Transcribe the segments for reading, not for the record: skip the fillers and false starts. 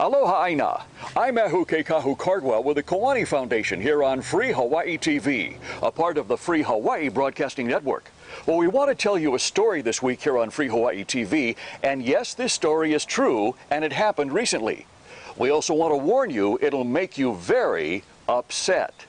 Aloha Aina. I'm Ahu Keikahu Cardwell with the Kiwani Foundation here on Free Hawaii TV, a part of the Free Hawaii Broadcasting Network. Well, we want to tell you a story this week here on Free Hawaii TV, and yes, this story is true, and it happened recently. We also want to warn you, it'll make you very upset.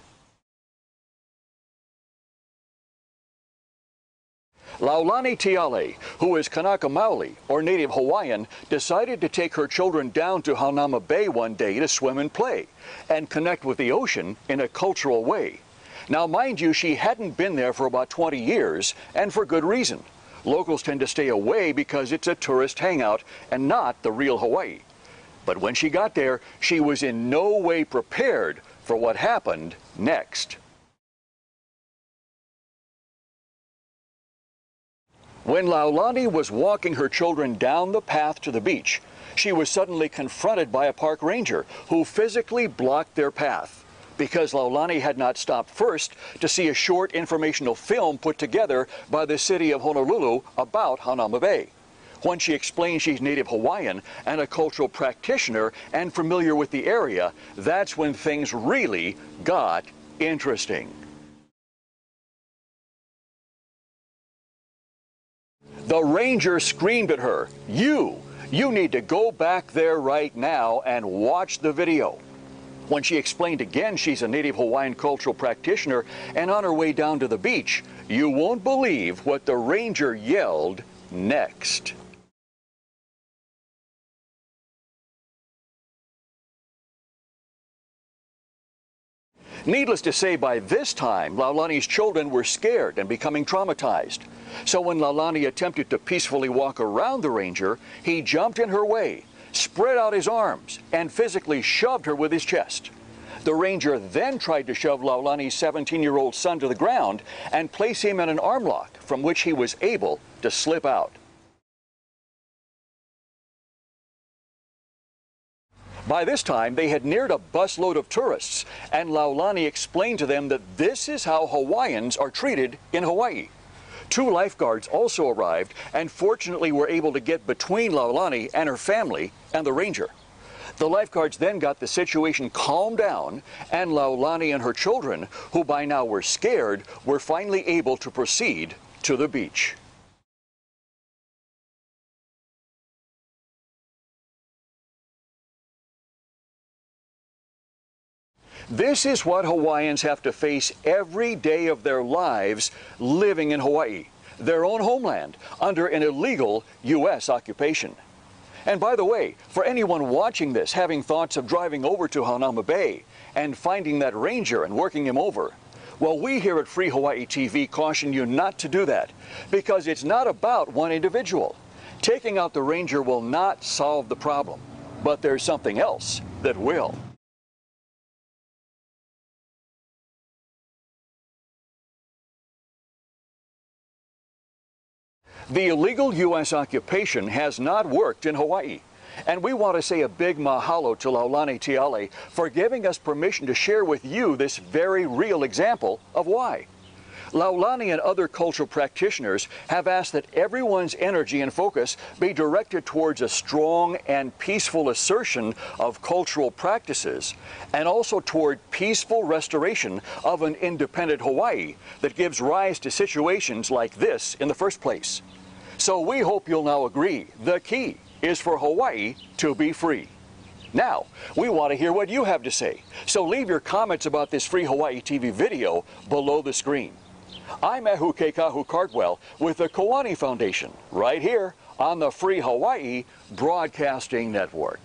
Laulani Tiale, who is Kanaka Maoli, or Native Hawaiian, decided to take her children down to Haunama Bay one day to swim and play, and connect with the ocean in a cultural way. Now, mind you, she hadn't been there for about 20 years, and for good reason. Locals tend to stay away because it's a tourist hangout and not the real Hawaii. But when she got there, she was in no way prepared for what happened next. When Laulani was walking her children down the path to the beach, she was suddenly confronted by a park ranger who physically blocked their path because Laulani had not stopped first to see a short informational film put together by the city of Honolulu about Haunama Bay. When she explained she's Native Hawaiian and a cultural practitioner and familiar with the area, that's when things really got interesting. The ranger screamed at her, You need to go back there right now and watch the video." When she explained again she's a Native Hawaiian cultural practitioner and on her way down to the beach, you won't believe what the ranger yelled next. Needless to say, by this time, Laulani's children were scared and becoming traumatized. So when Laulani attempted to peacefully walk around the ranger, he jumped in her way, spread out his arms, and physically shoved her with his chest. The ranger then tried to shove Laulani's 17-year-old son to the ground and place him in an arm lock from which he was able to slip out. By this time, they had neared a busload of tourists, and Laulani explained to them that this is how Hawaiians are treated in Hawaii. 2 lifeguards also arrived and fortunately were able to get between Laulani and her family and the ranger. The lifeguards then got the situation calmed down, and Laulani and her children, who by now were scared, were finally able to proceed to the beach. This is what Hawaiians have to face every day of their lives living in Hawaii, their own homeland, under an illegal U.S. occupation. And by the way, for anyone watching this having thoughts of driving over to Haunama Bay and finding that ranger and working him over, well, we here at Free Hawaii TV caution you not to do that, because it's not about one individual. Taking out the ranger will not solve the problem, but there's something else that will. The illegal U.S. occupation has not worked in Hawaii, and we want to say a big mahalo to Laulani Tiale for giving us permission to share with you this very real example of why. Laulani and other cultural practitioners have asked that everyone's energy and focus be directed towards a strong and peaceful assertion of cultural practices, and also toward peaceful restoration of an independent Hawaii that gives rise to situations like this in the first place. So we hope you'll now agree the key is for Hawaii to be free. Now, we want to hear what you have to say, so leave your comments about this Free Hawaii TV video below the screen. I'm Ahu Keikahu Cardwell with the Kiwani Foundation, right here on the Free Hawaii Broadcasting Network.